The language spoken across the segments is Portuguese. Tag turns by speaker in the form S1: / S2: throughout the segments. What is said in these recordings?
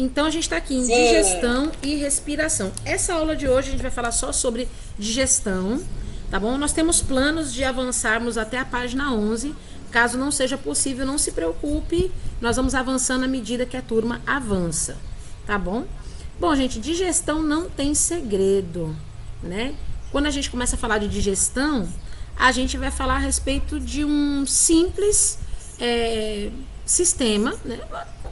S1: Então, a gente está aqui em
S2: Sim.
S1: digestão e respiração. Essa aula de hoje a gente vai falar só sobre digestão, tá bom? Nós temos planos de avançarmos até a página 11. Caso não seja possível, não se preocupe. Nós vamos avançando à medida que a turma avança, tá bom? Bom, gente, digestão não tem segredo, né? Quando a gente começa a falar de digestão, a gente vai falar a respeito de um simples sistema, né?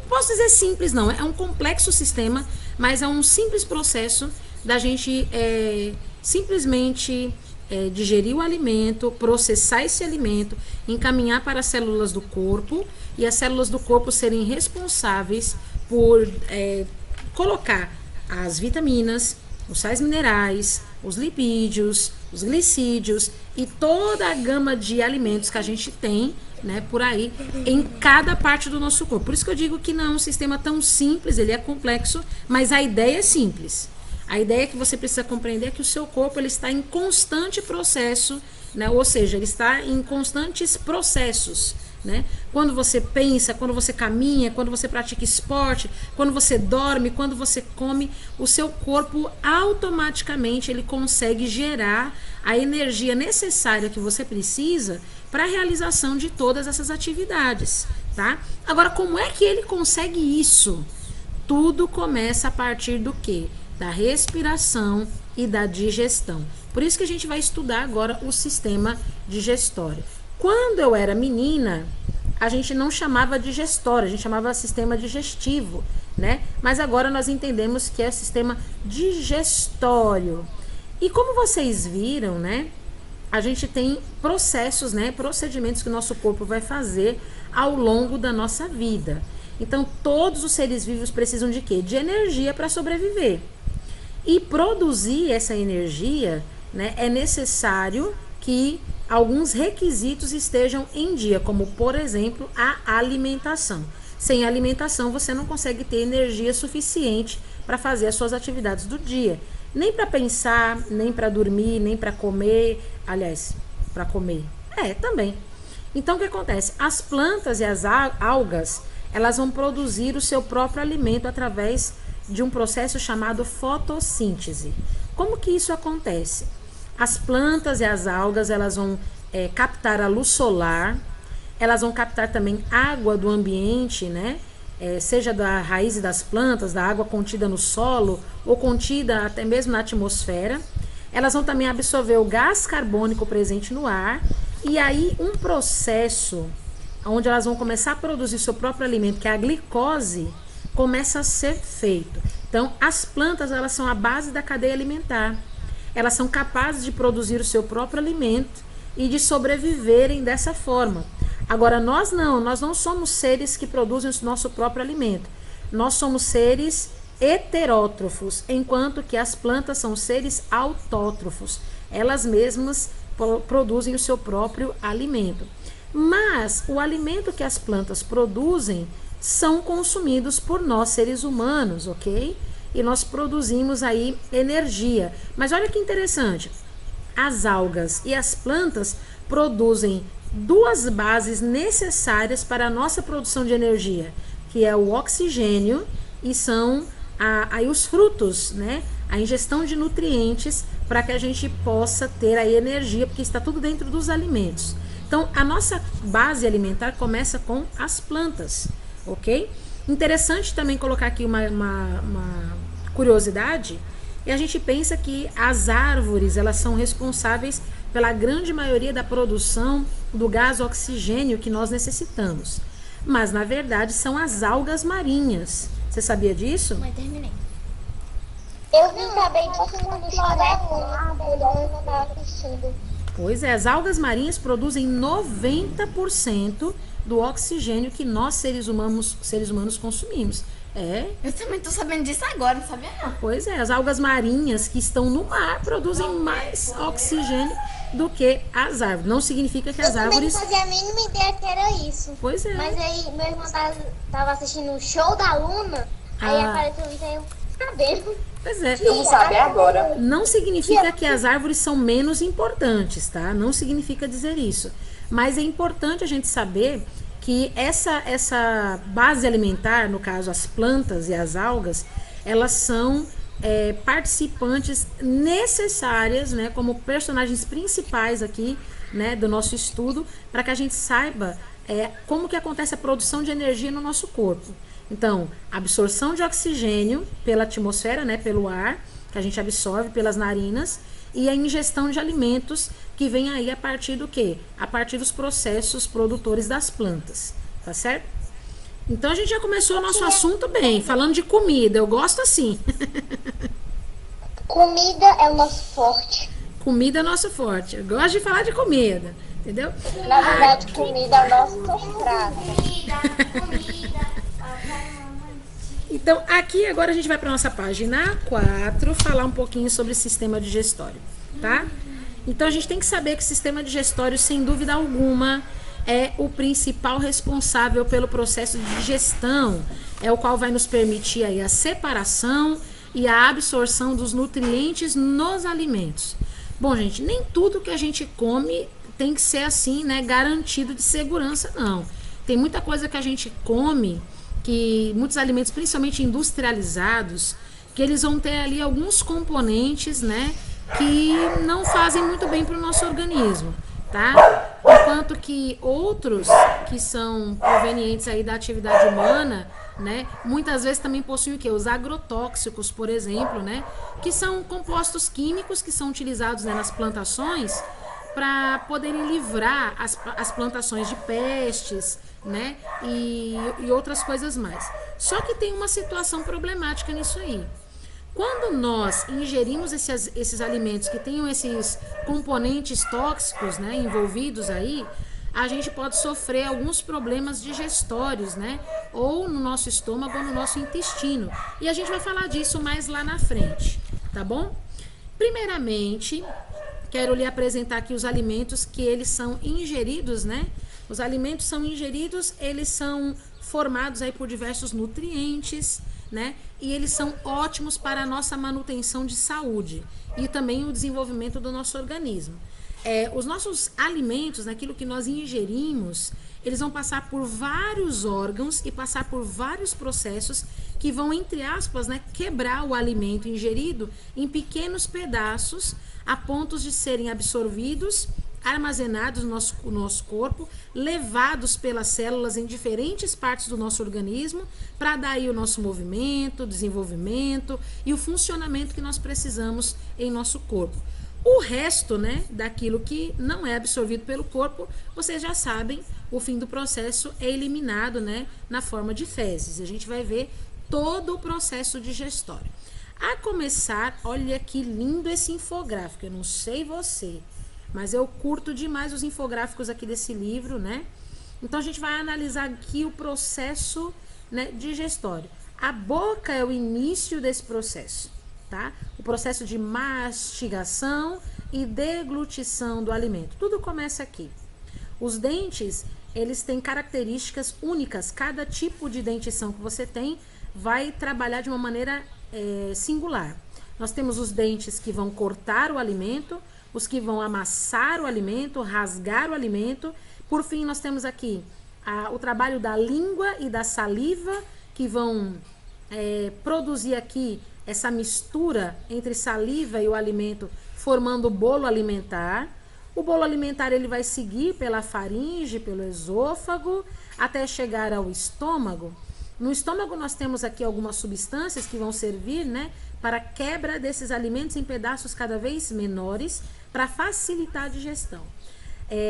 S1: Posso dizer simples, não, é um complexo sistema, mas é um simples processo da gente simplesmente digerir o alimento, processar esse alimento, encaminhar para as células do corpo e as células do corpo serem responsáveis por colocar as vitaminas, os sais minerais, os lipídios, os glicídios e toda a gama de alimentos que a gente tem, né, por aí, em cada parte do nosso corpo. Por isso que eu digo que não é um sistema tão simples, ele é complexo, mas a ideia é simples. A ideia que você precisa compreender é que o seu corpo ele está em constante processo, né, ou seja, ele está em constantes processos. Né? Quando você pensa, quando você caminha, quando você pratica esporte, quando você dorme, quando você come, o seu corpo automaticamente ele consegue gerar a energia necessária que você precisa para a realização de todas essas atividades, tá? Agora, como é que ele consegue isso? Tudo começa a partir do quê? Da respiração e da digestão. Por isso que a gente vai estudar agora o sistema digestório. Quando eu era menina, a gente não chamava digestório, a gente chamava sistema digestivo, né? Mas agora nós entendemos que é sistema digestório. E como vocês viram, né? A gente tem processos, né? Procedimentos que o nosso corpo vai fazer ao longo da nossa vida. Então, todos os seres vivos precisam de quê? De energia para sobreviver. E produzir essa energia, né? É necessário que alguns requisitos estejam em dia, como, por exemplo, a alimentação. Sem alimentação, você não consegue ter energia suficiente para fazer as suas atividades do dia. Nem para pensar, nem para dormir, nem para comer. Aliás, para comer. Também. Então, o que acontece? As plantas e as algas, elas vão produzir o seu próprio alimento através de um processo chamado fotossíntese. Como que isso acontece? As plantas e as algas, elas vão captar a luz solar, elas vão captar também água do ambiente, né? Seja da raiz das plantas, da água contida no solo ou contida até mesmo na atmosfera. Elas vão também absorver o gás carbônico presente no ar e aí um processo onde elas vão começar a produzir seu próprio alimento, que é a glicose, começa a ser feito. Então, as plantas, elas são a base da cadeia alimentar. Elas são capazes de produzir o seu próprio alimento e de sobreviverem dessa forma. Agora, nós não somos seres que produzem o nosso próprio alimento. Nós somos seres heterótrofos, enquanto que as plantas são seres autótrofos. Elas mesmas produzem o seu próprio alimento. Mas o alimento que as plantas produzem são consumidos por nós, seres humanos, ok? E nós produzimos aí energia. Mas olha que interessante, as algas e as plantas produzem duas bases necessárias para a nossa produção de energia, que é o oxigênio e são aí os frutos, né? A ingestão de nutrientes para que a gente possa ter aí energia, porque está tudo dentro dos alimentos. Então, a nossa base alimentar começa com as plantas, ok? Interessante também colocar aqui uma curiosidade, e a gente pensa que as árvores, elas são responsáveis pela grande maioria da produção do gás oxigênio que nós necessitamos. Mas, na verdade, são as algas marinhas. Você sabia disso?
S3: Mãe, terminei.
S4: Eu vi também disso no floresta, eu não estava assistindo.
S1: Pois é, as algas marinhas produzem 90% do oxigênio que nós, seres humanos consumimos.
S3: Eu também tô sabendo disso agora, não sabia não.
S1: Pois é, as algas marinhas que estão no mar produzem mais oxigênio do que as árvores. Não significa que as árvores...
S4: Eu também não fazia a mínima ideia que era isso.
S1: Pois é.
S4: Mas aí meu irmão tava assistindo o show da Luna, aí apareceu isso aí, eu sabendo.
S1: Pois é.
S2: Eu vou saber agora.
S1: Não significa que as árvores são menos importantes, tá? Não significa dizer isso. Mas é importante a gente saber que essa base alimentar, no caso as plantas e as algas, elas são participantes necessárias, né, como personagens principais aqui, né, do nosso estudo, para que a gente saiba como que acontece a produção de energia no nosso corpo. Então, absorção de oxigênio pela atmosfera, né, pelo ar, que a gente absorve pelas narinas, e a ingestão de alimentos que vem aí a partir do quê? A partir dos processos produtores das plantas, tá certo? Então a gente já começou o nosso assunto bem, falando de comida, eu gosto assim.
S4: Comida é o nosso forte.
S1: Comida é o nosso forte, eu gosto de falar de comida, entendeu?
S4: Na verdade, comida é o nosso prato.
S1: Então, aqui agora a gente vai para nossa página 4, falar um pouquinho sobre sistema digestório, tá? Então, a gente tem que saber que o sistema digestório, sem dúvida alguma, é o principal responsável pelo processo de digestão, é o qual vai nos permitir aí a separação e a absorção dos nutrientes nos alimentos. Bom, gente, nem tudo que a gente come tem que ser assim, né, garantido de segurança, não. Tem muita coisa que a gente come, que muitos alimentos, principalmente industrializados, que eles vão ter ali alguns componentes, né, que não fazem muito bem para o nosso organismo, tá? Enquanto que outros que são provenientes aí da atividade humana, né, muitas vezes também possuem o quê? Os agrotóxicos, por exemplo, né, que são compostos químicos que são utilizados, né, nas plantações para poderem livrar as plantações de pestes, né, e outras coisas mais. Só que tem uma situação problemática nisso aí. Quando nós ingerimos esses alimentos que tenham esses componentes tóxicos, né, envolvidos aí, a gente pode sofrer alguns problemas digestórios, né, ou no nosso estômago ou no nosso intestino. E a gente vai falar disso mais lá na frente, tá bom? Primeiramente, quero lhe apresentar aqui os alimentos que eles são ingeridos, né? Os alimentos são ingeridos, eles são formados aí por diversos nutrientes, né? E eles são ótimos para a nossa manutenção de saúde e também o desenvolvimento do nosso organismo. Os nossos alimentos, naquilo que nós ingerimos, eles vão passar por vários órgãos e passar por vários processos que vão, entre aspas, né, quebrar o alimento ingerido em pequenos pedaços a pontos de serem absorvidos, armazenados no nosso corpo, levados pelas células em diferentes partes do nosso organismo, para dar aí o nosso movimento, desenvolvimento e o funcionamento que nós precisamos em nosso corpo. O resto, né, daquilo que não é absorvido pelo corpo, vocês já sabem, o fim do processo é eliminado, né, na forma de fezes. A gente vai ver todo o processo digestório. A começar, olha que lindo esse infográfico, eu não sei você, mas eu curto demais os infográficos aqui desse livro, né? Então a gente vai analisar aqui o processo, né, digestório. A boca é o início desse processo, tá? O processo de mastigação e deglutição do alimento. Tudo começa aqui. Os dentes, eles têm características únicas. Cada tipo de dentição que você tem vai trabalhar de uma maneira singular. Nós temos os dentes que vão cortar o alimento, os que vão amassar o alimento, rasgar o alimento. Por fim, nós temos aqui o trabalho da língua e da saliva, que vão produzir aqui essa mistura entre saliva e o alimento, formando o bolo alimentar. O bolo alimentar ele vai seguir pela faringe, pelo esôfago, até chegar ao estômago. No estômago nós temos aqui algumas substâncias que vão servir, né, para a quebra desses alimentos em pedaços cada vez menores, para facilitar a digestão.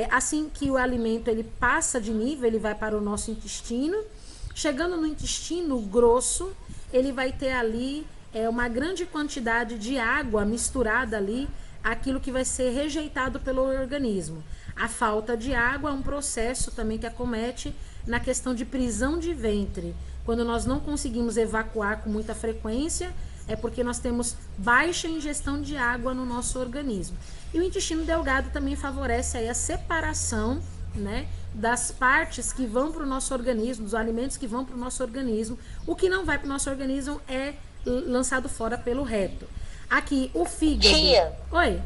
S1: Assim que o alimento ele passa de nível, ele vai para o nosso intestino. Chegando no intestino grosso, ele vai ter ali uma grande quantidade de água misturada ali, aquilo que vai ser rejeitado pelo organismo. A falta de água é um processo também que acomete na questão de prisão de ventre. Quando nós não conseguimos evacuar com muita frequência, é porque nós temos baixa ingestão de água no nosso organismo. E o intestino delgado também favorece aí a separação, né, das partes que vão para o nosso organismo, dos alimentos que vão para o nosso organismo. O que não vai para o nosso organismo é lançado fora pelo reto. Aqui, o fígado...
S4: Tia.
S1: Oi?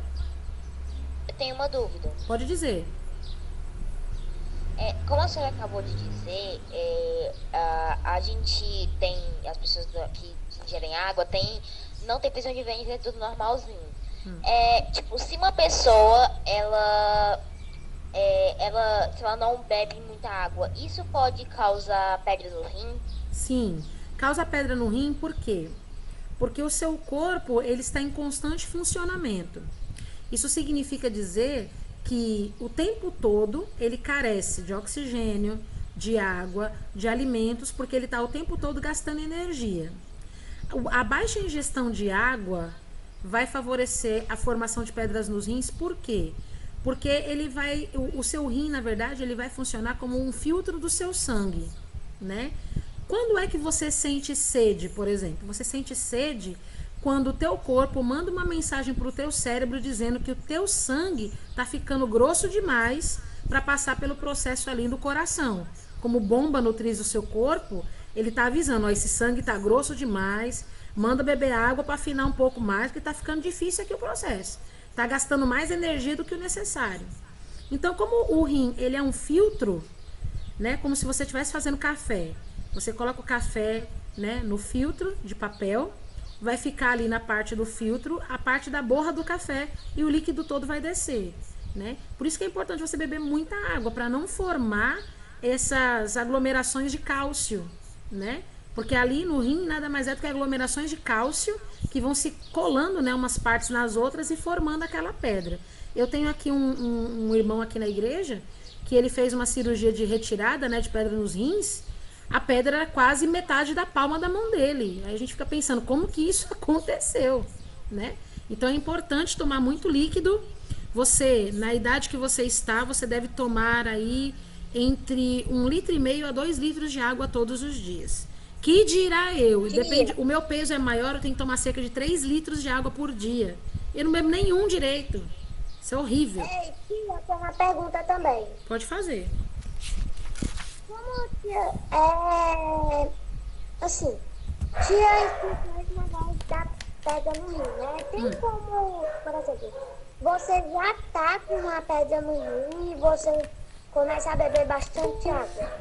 S4: Eu tenho uma dúvida.
S1: Pode dizer.
S2: Como a senhora acabou de dizer, a gente tem, as pessoas que ingerem água não tem prisão de ventre, é tudo normalzinho. Tipo, se uma pessoa, se ela não bebe muita água, isso pode causar pedra no rim?
S1: Sim, causa pedra no rim, por quê? Porque o seu corpo, ele está em constante funcionamento. Isso significa dizer que o tempo todo ele carece de oxigênio, de água, de alimentos, porque ele está o tempo todo gastando energia. A baixa ingestão de água vai favorecer a formação de pedras nos rins, por quê? Porque o seu rim, na verdade, ele vai funcionar como um filtro do seu sangue, né? Quando é que você sente sede, por exemplo? Você sente sede quando o teu corpo manda uma mensagem para o teu cérebro dizendo que o teu sangue está ficando grosso demais para passar pelo processo ali do coração. Como bomba nutriz do seu corpo, ele está avisando, ó, esse sangue está grosso demais, manda beber água para afinar um pouco mais, porque está ficando difícil aqui o processo. Está gastando mais energia do que o necessário. Então, como o rim ele é um filtro, né, como se você estivesse fazendo café. Você coloca o café, né, no filtro de papel, vai ficar ali na parte do filtro, a parte da borra do café e o líquido todo vai descer, né? Por isso que é importante você beber muita água, para não formar essas aglomerações de cálcio, né? Porque ali no rim nada mais é do que aglomerações de cálcio que vão se colando, né, umas partes nas outras e formando aquela pedra. Eu tenho aqui um irmão aqui na igreja que ele fez uma cirurgia de retirada, né, de pedra nos rins. A pedra era quase metade da palma da mão dele. Aí a gente fica pensando, como que isso aconteceu, né? Então é importante tomar muito líquido. Você, na idade que você está, você deve tomar aí entre 1,5 litro a 2 litros de água todos os dias. Que dirá eu? Depende, o meu peso é maior, eu tenho que tomar cerca de 3 litros de água por dia. Eu não bebo nenhum direito. Isso é horrível.
S4: Ei, tia, eu tenho uma pergunta também.
S1: Pode fazer.
S4: Como tia, assim, tia explicou esse negócio da pedra no rim, né? Tem como, por exemplo, você já tá com uma pedra no rim e você começa a beber bastante água.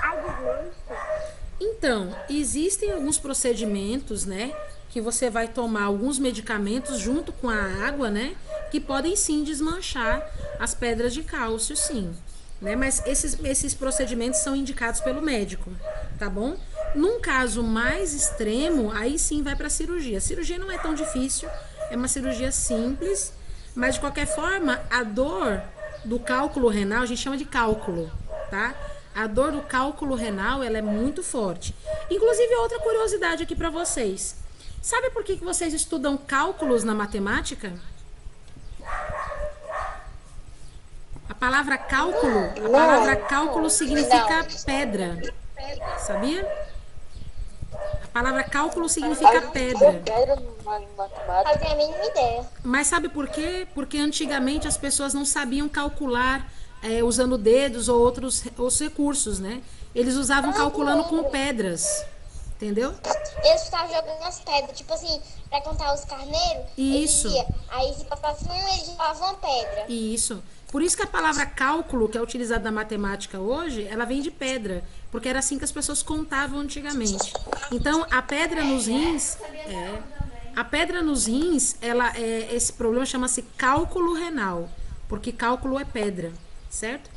S4: Aí desmancha.
S1: Então, existem alguns procedimentos, né, que você vai tomar alguns medicamentos junto com a água, né, que podem sim desmanchar as pedras de cálcio, sim, né, mas esses procedimentos são indicados pelo médico, tá bom? Num caso mais extremo, aí sim vai para cirurgia. A cirurgia não é tão difícil, é uma cirurgia simples, mas de qualquer forma, a dor do cálculo renal, a gente chama de cálculo, tá? A dor do cálculo renal, ela é muito forte. Inclusive, outra curiosidade aqui para vocês. Sabe por que vocês estudam cálculos na matemática? A palavra cálculo significa pedra. Sabia? A palavra cálculo significa pedra.
S4: Eu tenho a mínima ideia.
S1: Mas sabe por quê? Porque antigamente as pessoas não sabiam calcular usando dedos ou outros recursos, né? Eles usavam calculando com pedras, entendeu?
S4: Eles ficavam jogando as pedras, tipo assim, pra contar os carneiros.
S1: Isso.
S4: Aí se passasse eles jogavam a pedra.
S1: Isso. Por isso que a palavra cálculo, que é utilizada na matemática hoje, ela vem de pedra, porque era assim que as pessoas contavam antigamente. Então, a pedra nos rins, esse problema chama-se cálculo renal, porque cálculo é pedra, certo?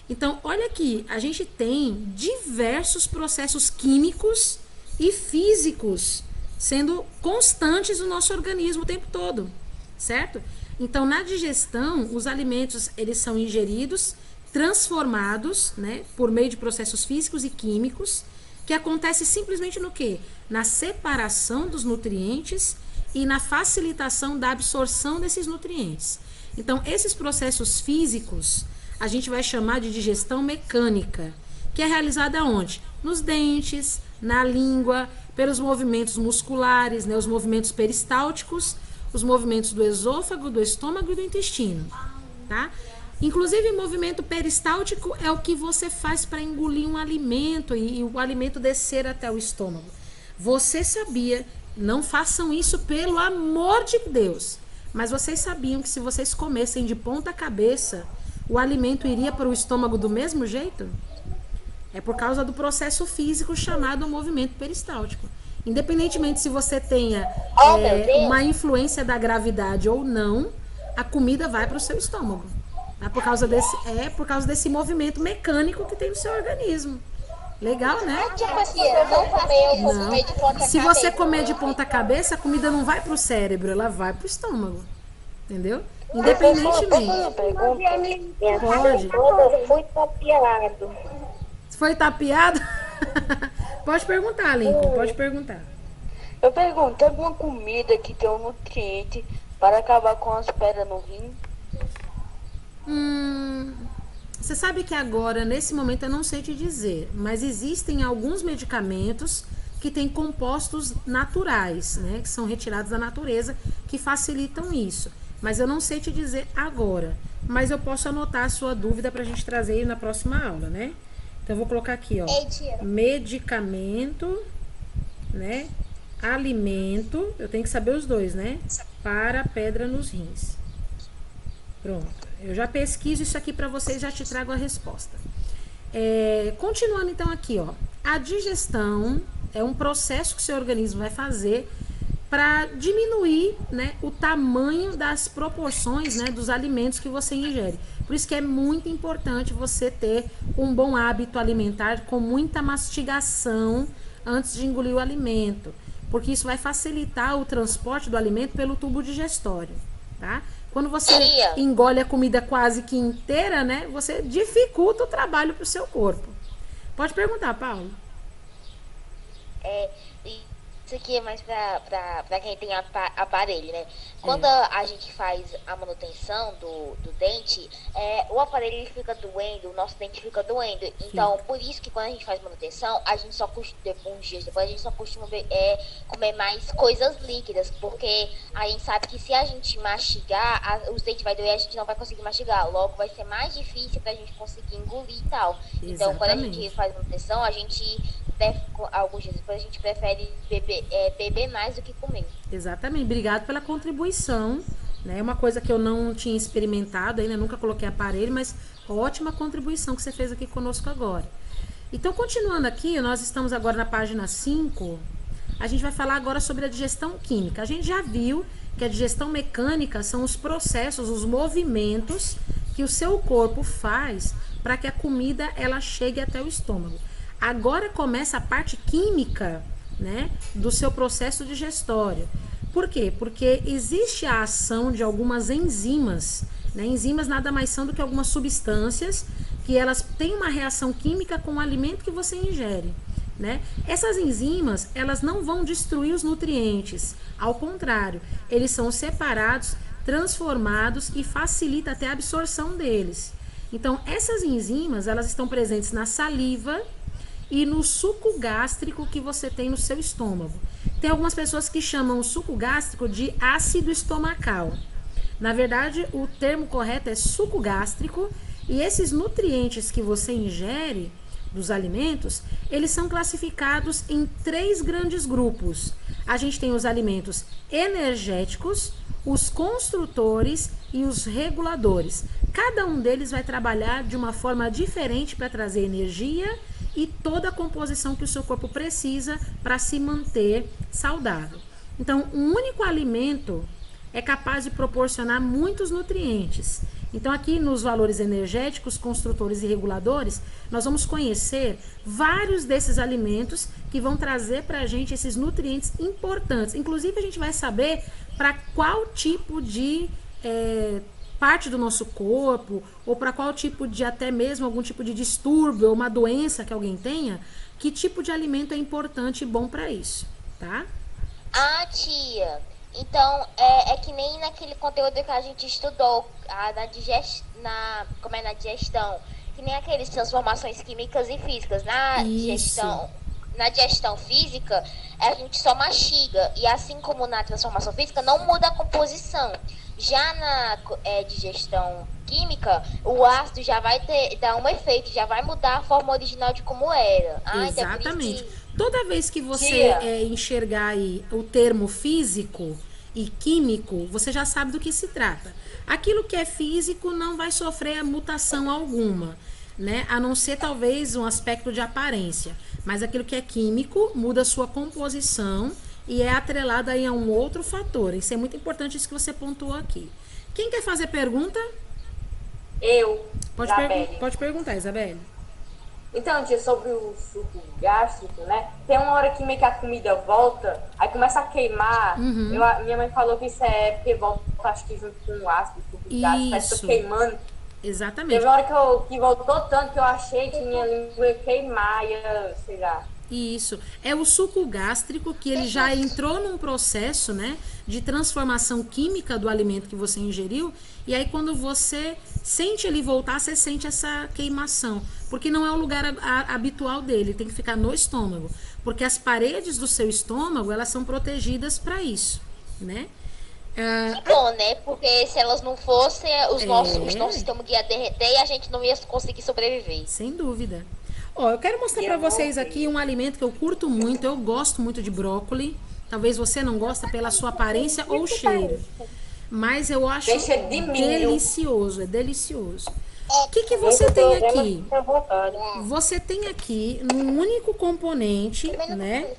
S1: Então, olha aqui, a gente tem diversos processos químicos e físicos sendo constantes no nosso organismo o tempo todo, certo? Então, na digestão, os alimentos, eles são ingeridos, transformados, né, por meio de processos físicos e químicos, que acontece simplesmente no quê? Na separação dos nutrientes e na facilitação da absorção desses nutrientes. Então, esses processos físicos, a gente vai chamar de digestão mecânica, que é realizada onde? Nos dentes, na língua, pelos movimentos musculares, né, os movimentos peristálticos, os movimentos do esôfago, do estômago e do intestino, tá? Inclusive, o movimento peristáltico é o que você faz para engolir um alimento e o alimento descer até o estômago. Você sabia, não façam isso pelo amor de Deus, mas vocês sabiam que se vocês comessem de ponta cabeça, o alimento iria para o estômago do mesmo jeito? É por causa do processo físico chamado movimento peristáltico. Independentemente se você tenha uma influência da gravidade ou não, a comida vai para o seu estômago. Tá? Por causa desse movimento mecânico que tem no seu organismo. Legal, né?
S2: Tipo assim, eu não comer de ponta cabeça.
S1: Se você comer de ponta cabeça, a comida não vai pro cérebro, ela vai pro estômago. Entendeu? Independentemente. Pode.
S4: Fui tapeado.
S1: Foi tapeado? Pode perguntar, Lincoln. Pode perguntar.
S5: Eu pergunto, tem alguma comida que tem um nutriente para acabar com as pedras no rim?
S1: Você sabe que agora, nesse momento, eu não sei te dizer, mas existem alguns medicamentos que têm compostos naturais, né, que são retirados da natureza, que facilitam isso. Mas eu não sei te dizer agora, mas eu posso anotar a sua dúvida para a gente trazer aí na próxima aula, né? Então, eu vou colocar aqui, ó, medicamento, né, alimento, eu tenho que saber os dois, né, para pedra nos rins. Pronto. Eu já pesquiso isso aqui para vocês, já te trago a resposta. Continuando então aqui, ó. A digestão é um processo que o seu organismo vai fazer para diminuir, né, o tamanho das proporções, né, dos alimentos que você ingere. Por isso que é muito importante você ter um bom hábito alimentar com muita mastigação antes de engolir o alimento. Porque isso vai facilitar o transporte do alimento pelo tubo digestório, tá? Quando você engole a comida quase que inteira, né? Você dificulta o trabalho para o seu corpo. Pode perguntar, Paulo.
S2: Isso aqui é mais pra quem tem aparelho, né? Quando a gente faz a manutenção do dente, o aparelho ele fica doendo, o nosso dente fica doendo. Então, por isso que quando a gente faz manutenção, a gente só costuma, uns dias depois, a gente só costuma comer mais coisas líquidas, porque a gente sabe que se a gente mastigar, os dentes vai doer, a gente não vai conseguir mastigar. Logo, vai ser mais difícil pra gente conseguir engolir e tal.
S1: Exatamente.
S2: Então, quando a gente faz manutenção, a gente alguns dias depois a gente prefere beber mais do que comer.
S1: Exatamente. Obrigado pela contribuição. É uma coisa que eu não tinha experimentado ainda, nunca coloquei aparelho, mas ótima contribuição que você fez aqui conosco agora. Então, continuando aqui, nós estamos agora na página 5. A gente vai falar agora sobre a digestão química. A gente já viu que a digestão mecânica são os processos, os movimentos que o seu corpo faz para que a comida ela chegue até o estômago. Agora começa a parte química, né, do seu processo digestório. Por quê? Porque existe a ação de algumas enzimas, né? Enzimas nada mais são do que algumas substâncias que elas têm uma reação química com o alimento que você ingere, né? Essas enzimas, elas não vão destruir os nutrientes, ao contrário, eles são separados, transformados e facilita até a absorção deles. Então, essas enzimas, elas estão presentes na saliva e no suco gástrico que você tem no seu estômago. Tem algumas pessoas que chamam o suco gástrico de ácido estomacal. Na verdade, o termo correto é suco gástrico, e esses nutrientes que você ingere dos alimentos, eles são classificados em 3 grandes grupos. A gente tem os alimentos energéticos, os construtores e os reguladores. Cada um deles vai trabalhar de uma forma diferente para trazer energia e toda a composição que o seu corpo precisa para se manter saudável. Então, um único alimento é capaz de proporcionar muitos nutrientes. Então, aqui nos valores energéticos, construtores e reguladores, nós vamos conhecer vários desses alimentos que vão trazer para a gente esses nutrientes importantes. Inclusive, a gente vai saber para qual tipo de parte do nosso corpo, ou para qual tipo de, até mesmo algum tipo de distúrbio ou uma doença que alguém tenha, que tipo de alimento é importante e bom para isso, tá?
S2: Ah, tia, então é que nem naquele conteúdo que a gente estudou na digestão, que nem aqueles transformações químicas e físicas. Na digestão física, a gente só mastiga, e assim como na transformação física, não muda a composição. Já na digestão química, o ácido já vai dar um efeito, já vai mudar a forma original de como era.
S1: Exatamente. Toda vez que você enxergar aí o termo físico, e químico, você já sabe do que se trata. Aquilo que é físico não vai sofrer mutação alguma, né? A não ser talvez um aspecto de aparência. Mas aquilo que é químico muda a sua composição e é atrelado aí a um outro fator. Isso é muito importante, isso que você pontuou aqui. Quem quer fazer pergunta?
S6: Eu,
S1: Pode perguntar, Isabelle.
S6: Então, tia, sobre o suco gástrico, né? Tem uma hora que meio que a comida volta, aí começa a queimar. Minha mãe falou que isso é porque volta, acho que junto com o ácido, o suco gástrico, parece que tá queimando.
S1: Exatamente.
S6: Teve uma hora que voltou tanto que eu achei que minha língua ia queimar, sei lá.
S1: Isso. É o suco gástrico que ele já entrou num processo, né, de transformação química do alimento que você ingeriu. E aí, quando você sente ele voltar, você sente essa queimação. Porque não é o lugar habitual dele, tem que ficar no estômago. Porque as paredes do seu estômago, elas são protegidas para isso, né?
S2: Que bom, né? Porque se elas não fossem, o nosso estômago ia derreter e a gente não ia conseguir sobreviver.
S1: Sem dúvida. Ó, eu quero mostrar para vocês aqui um alimento que eu curto muito. Eu gosto muito de brócolis. Talvez você não gosta pela sua aparência ou cheiro. Mas eu acho delicioso. É delicioso. O que você tem aqui? Você tem aqui, num único componente, né?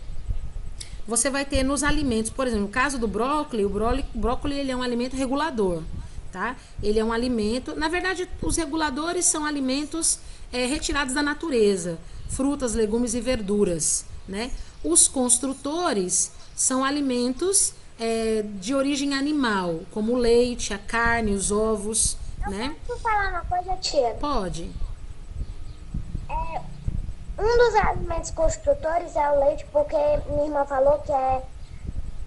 S1: Você vai ter nos alimentos, por exemplo, no caso do brócolis, o brócolis ele é um alimento regulador, tá? Ele é um alimento, na verdade, os reguladores são alimentos retirados da natureza, frutas, legumes e verduras, né? Os construtores são alimentos de origem animal, como o leite, a carne, os ovos, né?
S4: Posso falar uma coisa, tia?
S1: Pode.
S4: Um dos alimentos construtores é o leite, porque minha irmã falou que é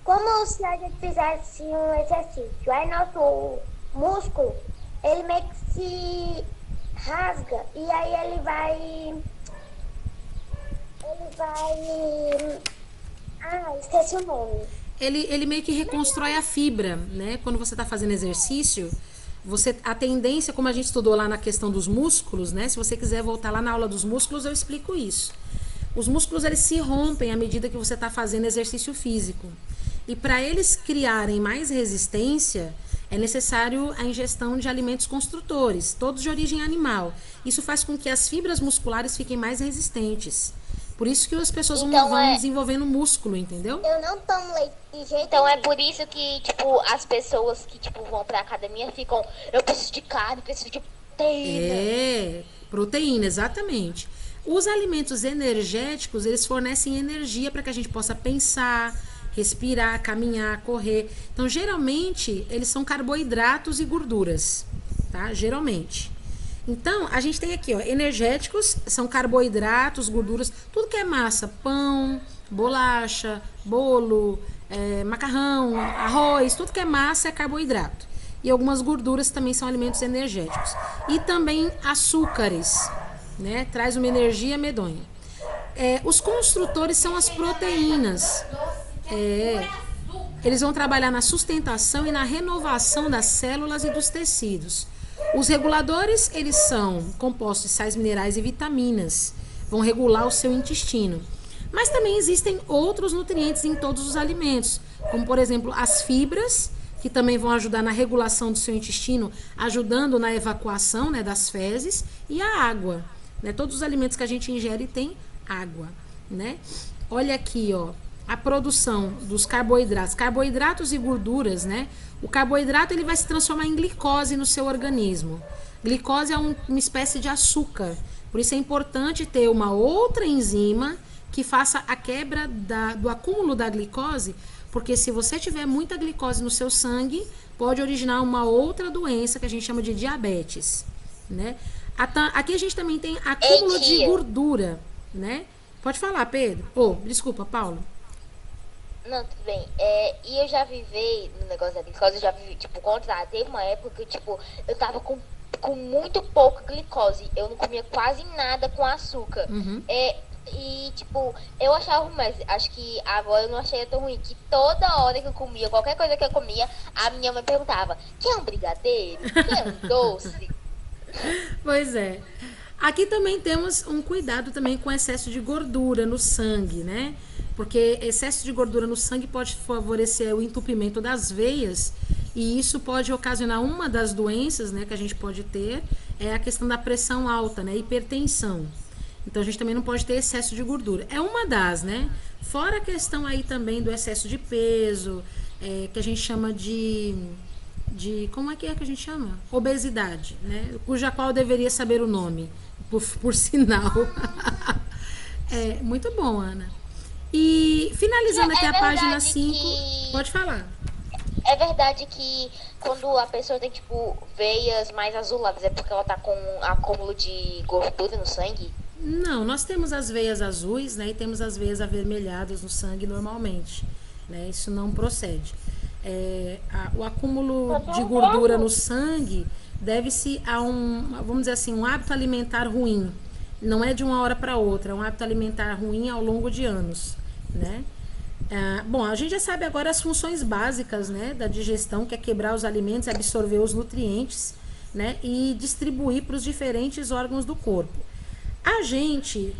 S4: como se a gente fizesse um exercício. Aí nosso músculo, ele meio que se rasga e aí ele vai... esqueci o nome.
S1: Ele meio que reconstrói a fibra, né? Quando você está fazendo exercício, a tendência, como a gente estudou lá na questão dos músculos, né? Se você quiser voltar lá na aula dos músculos, eu explico isso. Os músculos, eles se rompem à medida que você está fazendo exercício físico. E para eles criarem mais resistência, é necessário a ingestão de alimentos construtores, todos de origem animal. Isso faz com que as fibras musculares fiquem mais resistentes. Por isso que as pessoas vão desenvolvendo músculo, entendeu?
S4: Eu não tomo leite de jeito
S2: Então é por isso que, tipo, as pessoas que, tipo, vão pra academia ficam, eu preciso de carne, preciso de proteína.
S1: Proteína, exatamente. Os alimentos energéticos, eles fornecem energia para que a gente possa pensar, respirar, caminhar, correr. Então, geralmente, eles são carboidratos e gorduras, tá? Geralmente. Então, a gente tem aqui, ó, energéticos, são carboidratos, gorduras, tudo que é massa, pão, bolacha, bolo, macarrão, arroz, tudo que é massa é carboidrato. E algumas gorduras também são alimentos energéticos. E também açúcares, né? Traz uma energia medonha. Os construtores são as proteínas. Eles vão trabalhar na sustentação e na renovação das células e dos tecidos. Os reguladores, eles são compostos de sais minerais e vitaminas. Vão regular o seu intestino. Mas também existem outros nutrientes em todos os alimentos, como, por exemplo, as fibras, que também vão ajudar na regulação do seu intestino, ajudando na evacuação, né, das fezes, e a água. Né? Todos os alimentos que a gente ingere têm água. Né? Olha aqui, ó, a produção dos carboidratos. Carboidratos e gorduras, né? O carboidrato ele vai se transformar em glicose no seu organismo. Glicose é uma espécie de açúcar. Por isso é importante ter uma outra enzima que faça a quebra do acúmulo da glicose, porque se você tiver muita glicose no seu sangue, pode originar uma outra doença que a gente chama de diabetes, né? Aqui a gente também tem acúmulo de gordura, né? Pode falar, Pedro. Desculpa, Paulo.
S2: Não, tudo bem. E eu já vivei no negócio da glicose, eu já vivi, tipo, contrário. Teve uma época que, tipo, eu tava com muito pouca glicose. Eu não comia quase nada com açúcar. E, tipo, eu achava ruim, mas acho que agora eu não achei tão ruim. Que toda hora que eu comia, qualquer coisa que eu comia, a minha mãe perguntava, quer um brigadeiro? Quer um doce?
S1: Pois é. Aqui também temos um cuidado também com excesso de gordura no sangue, né? Porque excesso de gordura no sangue pode favorecer o entupimento das veias e isso pode ocasionar uma das doenças, né, que a gente pode ter, é a questão da pressão alta, né, hipertensão. Então a gente também não pode ter excesso de gordura. É uma das, né? Fora a questão aí também do excesso de peso, que a gente chama de como é que a gente chama? Obesidade, né? Cuja qual deveria saber o nome, por sinal. Muito bom, Ana. E finalizando aqui a página 5, pode falar.
S2: É verdade que quando a pessoa tem, tipo, veias mais azuladas, é porque ela tá com acúmulo de gordura no sangue?
S1: Não, nós temos as veias azuis, né, e temos as veias avermelhadas no sangue normalmente, né, isso não procede. O acúmulo de gordura no sangue deve-se a vamos dizer assim, um hábito alimentar ruim. Não é de uma hora para outra, é um hábito alimentar ruim ao longo de anos, né? Bom, a gente já sabe agora as funções básicas, né, da digestão, que é quebrar os alimentos, absorver os nutrientes, né, e distribuir para os diferentes órgãos do corpo. A gente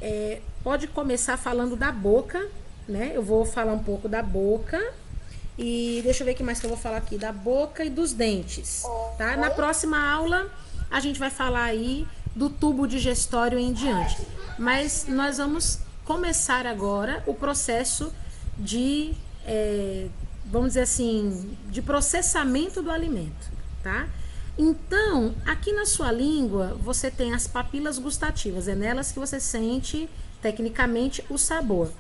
S1: pode começar falando da boca, né? Eu vou falar um pouco da boca e deixa eu ver o que mais que eu vou falar aqui, da boca e dos dentes, tá? Na próxima aula a gente vai falar aí do tubo digestório em diante, mas nós vamos começar agora o processo de, vamos dizer assim, de processamento do alimento, tá? Então, aqui na sua língua, você tem as papilas gustativas, é nelas que você sente, tecnicamente, o sabor.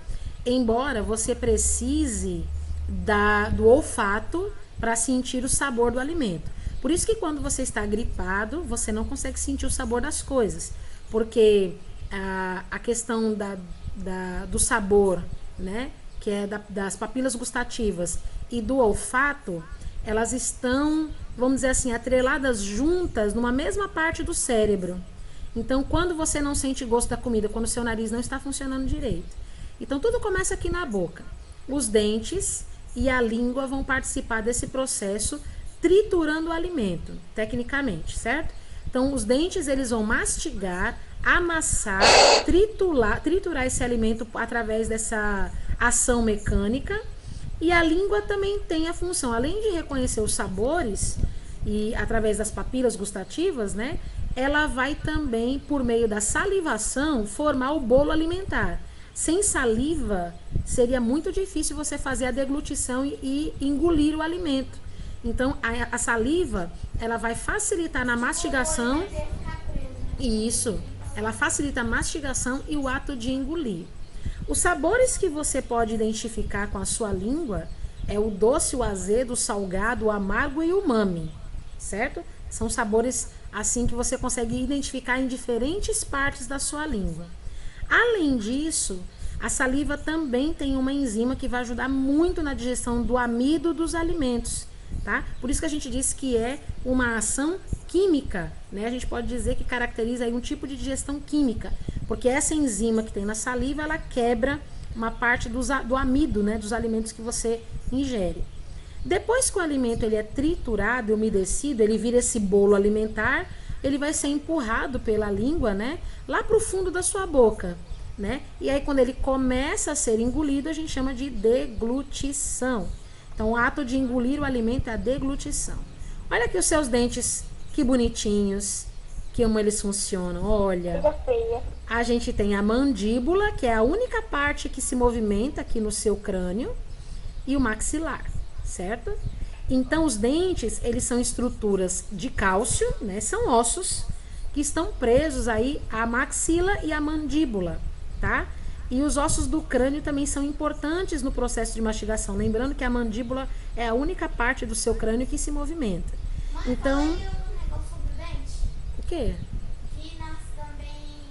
S1: Embora você precise do olfato para sentir o sabor do alimento. Por isso que quando você está gripado, você não consegue sentir o sabor das coisas, porque a questão do sabor, né, que é das papilas gustativas e do olfato, elas estão, vamos dizer assim, atreladas juntas numa mesma parte do cérebro. Então, quando você não sente gosto da comida, quando o seu nariz não está funcionando direito. Então, tudo começa aqui na boca. Os dentes e a língua vão participar desse processo, triturando o alimento, tecnicamente, certo? Então, os dentes, eles vão mastigar, amassar, triturar esse alimento através dessa ação mecânica. E a língua também tem a função, além de reconhecer os sabores, e através das papilas gustativas, né, ela vai também, por meio da salivação, formar o bolo alimentar. Sem saliva, seria muito difícil você fazer a deglutição e engolir o alimento. Então, a saliva, ela vai facilitar na mastigação, e isso, ela facilita a mastigação e o ato de engolir. Os sabores que você pode identificar com a sua língua é o doce, o azedo, o salgado, o amargo e o umami, certo? São sabores assim que você consegue identificar em diferentes partes da sua língua. Além disso, a saliva também tem uma enzima que vai ajudar muito na digestão do amido dos alimentos, tá? Por isso que a gente diz que é uma ação química, né? A gente pode dizer que caracteriza aí um tipo de digestão química, porque essa enzima que tem na saliva, ela quebra uma parte do amido, né, dos alimentos que você ingere. Depois que o alimento ele é triturado, umedecido, ele vira esse bolo alimentar, ele vai ser empurrado pela língua, né, lá para o fundo da sua boca, né? E aí quando ele começa a ser engolido, a gente chama de deglutição. Então, o ato de engolir o alimento é a deglutição. Olha aqui os seus dentes, que bonitinhos, como eles funcionam. Olha, a gente tem a mandíbula, que é a única parte que se movimenta aqui no seu crânio, e o maxilar, certo? Então, os dentes, eles são estruturas de cálcio, né? São ossos que estão presos aí à maxila e à mandíbula, tá? E os ossos do crânio também são importantes no processo de mastigação. Lembrando que a mandíbula é a única parte do seu crânio que se movimenta. Então, o quê?
S3: Que nasce também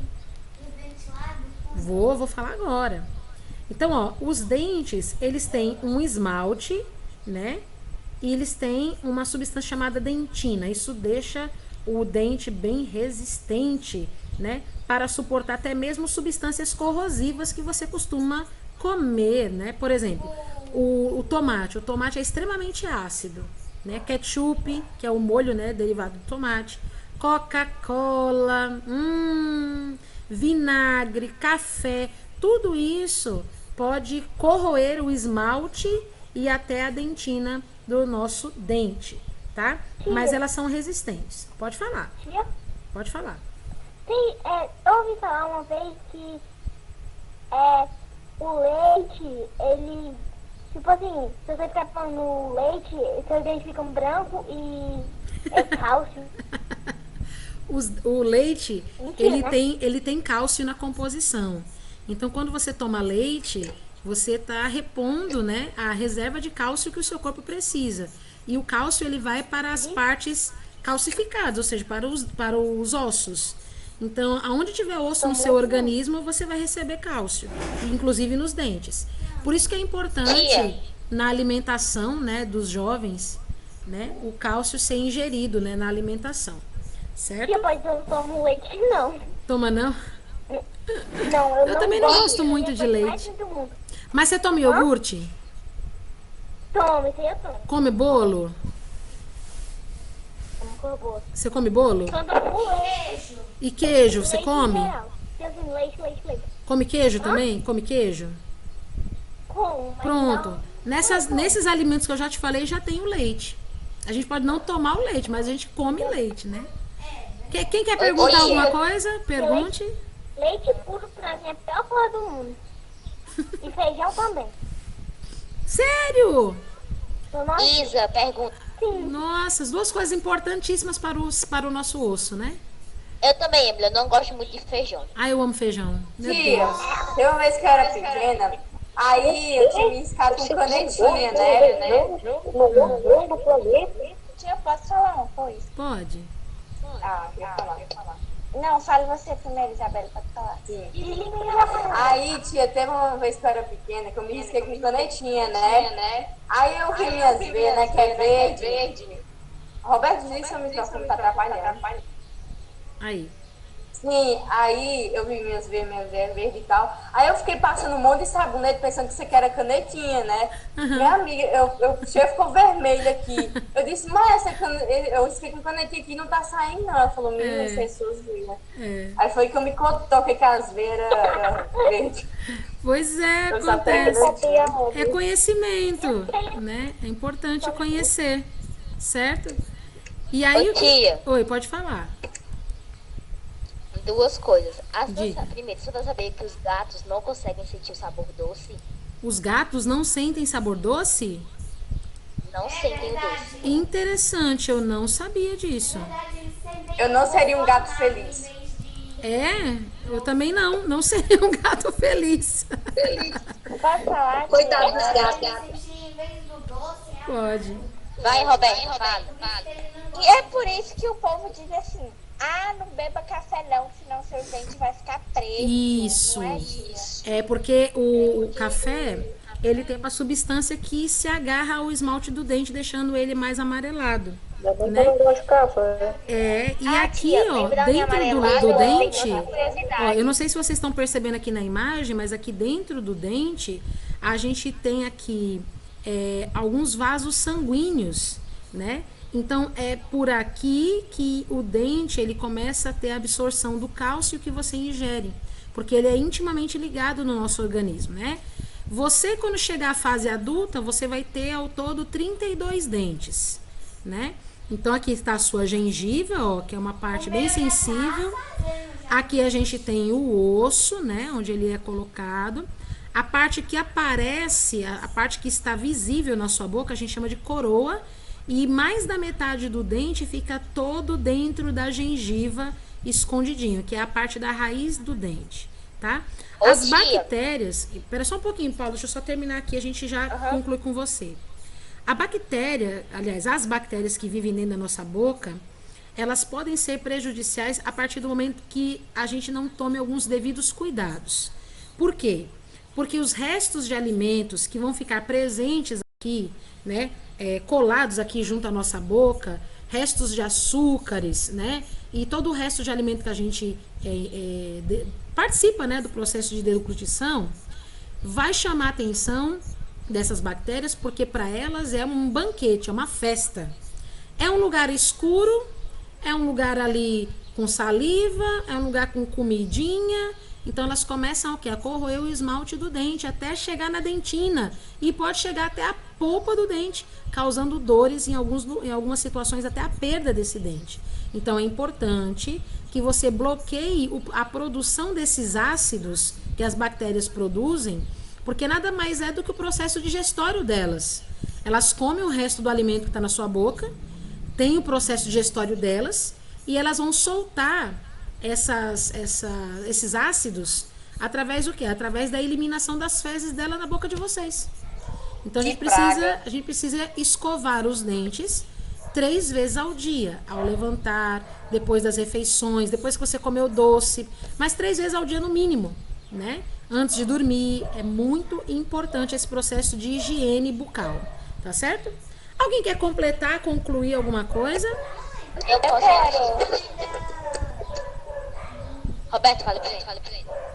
S3: os dentes lá do fundo.
S1: Vou falar agora. Então, ó, os dentes, eles têm um esmalte, né? E eles têm uma substância chamada dentina. Isso deixa o dente bem resistente, né? Para suportar até mesmo substâncias corrosivas que você costuma comer, né? Por exemplo, o tomate. O tomate é extremamente ácido, né? Ketchup, que é o molho, né, derivado do tomate. Coca-Cola, vinagre, café, tudo isso pode corroer o esmalte e até a dentina do nosso dente, tá? Mas elas são resistentes. Pode falar,
S4: Tia,
S1: pode falar.
S4: eu ouvi falar uma vez que o leite, ele, tipo assim, se você ficar tomando leite, seus dentes ficam brancos e é cálcio.
S1: O leite,
S4: Mentira, né?
S1: ele tem cálcio na composição. Então, quando você toma leite, você está repondo, né, a reserva de cálcio que o seu corpo precisa. E o cálcio, ele vai para as partes calcificadas, ou seja, para os ossos. Então, aonde tiver osso no seu organismo, você vai receber cálcio, inclusive nos dentes. Por isso que é importante, na alimentação, né, dos jovens, né, o cálcio ser ingerido, né, na alimentação. Certo?
S4: Tia, mas eu não tomo leite, não.
S1: Toma não?
S4: Não, eu
S1: Eu
S4: não
S1: também não gosto muito de
S4: mais
S1: leite.
S4: do mundo.
S1: Mas você toma iogurte?
S4: Toma, isso aí eu tomo.
S1: Come bolo?
S4: Tomo com gosto.
S1: Você come bolo?
S4: Quando eu como leite.
S1: E queijo, você
S4: Leite
S1: come?
S4: em geral. Assim, leite.
S1: Come queijo também? Come queijo?
S4: Como? Mas
S1: Pronto.
S4: não-
S1: Nesses alimentos que eu já te falei, já tem o leite. A gente pode não tomar o leite, mas a gente come leite, né? Quem quer perguntar alguma coisa? Pergunte.
S4: Leite puro pra mim é a pior coisa do mundo. E feijão também.
S1: Sério?
S4: Eu não
S2: Isa, pergunta.
S1: Nossa, as duas coisas importantíssimas para o nosso osso, né?
S2: Eu também, Emily, eu não gosto muito de feijão.
S1: Ah, eu amo feijão. Meu
S6: Tia,
S1: Deus.
S6: teve uma vez que eu era pequena, aí eu tinha me riscado com canetinha, né?
S4: do planeta.
S3: Tia, posso falar uma coisa?
S1: Pode.
S6: Ah, eu ia falar.
S3: Não, fale você primeiro, Isabela, pode falar.
S6: Sim. Aí, tia, teve uma vez que eu era pequena, que eu me risquei com canetinha, né? Aí eu vi minhas veias, né, que é verde. Roberto, diz seu microfone tá atrapalhando.
S1: Aí.
S6: Sim, aí eu vi minhas veias verdes e tal. Aí eu fiquei passando um monte de sabonete pensando que isso aqui era canetinha, né? Minha amiga, eu ficou vermelha aqui. Eu disse, mas eu fiquei com canetinha aqui e não tá saindo, não. Ela falou, menina, você é suas veias. Aí foi que eu me toquei que as veias eram verdes.
S1: Pois é,
S6: Eu só tenho
S1: acontece. É conhecimento, né? É importante conhecer, certo? E aí...
S2: Ô, tia.
S1: Oi, pode falar.
S2: Duas coisas.
S1: Diga.
S2: Primeiro, você vai saber que os gatos não conseguem sentir o sabor doce?
S1: Os gatos não sentem sabor doce?
S2: Não sentem o doce.
S1: Interessante, eu não sabia disso.
S6: Eu não seria um gato feliz.
S1: É, eu também não seria um gato feliz.
S4: Posso falar?
S5: Coitado dos gatos.
S3: Em vez do doce,
S1: Pode.
S2: Vai, Roberto, fala.
S3: E é por isso que o povo diz assim, não beba café não, senão seu dente vai ficar preto.
S1: Isso.
S3: Não é isso.
S1: É porque o café, ele tem uma substância que se agarra ao esmalte do dente, deixando ele mais amarelado. Né?
S5: Eu não gosto de café.
S1: E aqui,
S2: tia,
S1: ó,
S2: lembrando de
S1: dentro
S2: amarelado,
S1: do
S2: eu tenho
S1: dente,
S2: outra curiosidade.
S1: ó, eu não sei se vocês estão percebendo aqui na imagem, mas aqui dentro do dente, a gente tem aqui alguns vasos sanguíneos, né? Então, é por aqui que o dente, ele começa a ter a absorção do cálcio que você ingere, porque ele é intimamente ligado no nosso organismo, né? Você, quando chegar à fase adulta, você vai ter ao todo 32 dentes, né? Então, aqui está a sua gengiva, ó, que é uma parte bem sensível. Aqui a gente tem o osso, né, onde ele é colocado. A parte que aparece, a parte que está visível na sua boca, a gente chama de coroa. E mais da metade do dente fica todo dentro da gengiva, escondidinho, que é a parte da raiz do dente, tá?
S2: Ô,
S1: As
S2: tia.
S1: bactérias... Espera só um pouquinho, Paulo, deixa eu só terminar aqui, a gente já conclui com você. A bactéria, aliás, as bactérias que vivem dentro da nossa boca, elas podem ser prejudiciais a partir do momento que a gente não tome alguns devidos cuidados. Por quê? Porque os restos de alimentos que vão ficar presentes aqui, né, colados aqui junto à nossa boca, restos de açúcares, né, e todo o resto de alimento que a gente participa, né, do processo de deglutição, vai chamar a atenção dessas bactérias, porque para elas é um banquete, é uma festa. É um lugar escuro, é um lugar ali com saliva, é um lugar com comidinha. Então elas começam o quê? A corroer o esmalte do dente até chegar na dentina e pode chegar até a polpa do dente, causando dores em algumas situações, até a perda desse dente. Então é importante que você bloqueie a produção desses ácidos que as bactérias produzem, porque nada mais é do que o processo digestório delas. Elas comem o resto do alimento que está na sua boca, tem o processo digestório delas e elas vão soltar esses ácidos através do quê? Através da eliminação das fezes dela na boca de vocês. Então a gente precisa escovar os dentes 3 vezes ao dia, ao levantar, depois das refeições, depois que você comeu doce, mas 3 vezes ao dia no mínimo, né? Antes de dormir, é muito importante esse processo de higiene bucal, tá certo? Alguém quer completar, concluir alguma coisa?
S2: Eu posso. Roberto, fala pra ele.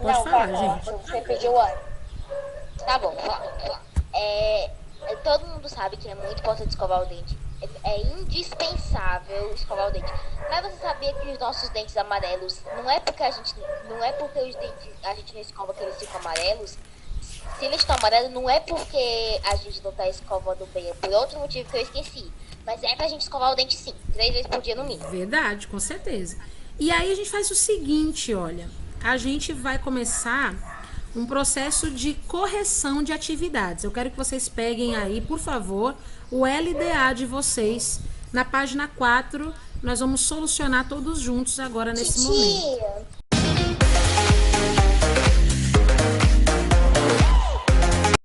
S1: Pode falar, gente.
S3: Você pediu antes.
S2: Tá bom, vamos. Todo mundo sabe que é muito importante escovar o dente. É indispensável escovar o dente. Mas você sabia que os nossos dentes amarelos não é porque a gente não escova que eles ficam amarelos? Se eles estão amarelos, não é porque a gente não tá escovando bem, é por outro motivo que eu esqueci. Mas é pra gente escovar o dente sim, 3 vezes por dia no mínimo.
S1: Verdade, com certeza. E aí a gente faz o seguinte, olha, a gente vai começar um processo de correção de atividades. Eu quero que vocês peguem aí, por favor, o LDA de vocês. Na página 4, nós vamos solucionar todos juntos agora nesse momento.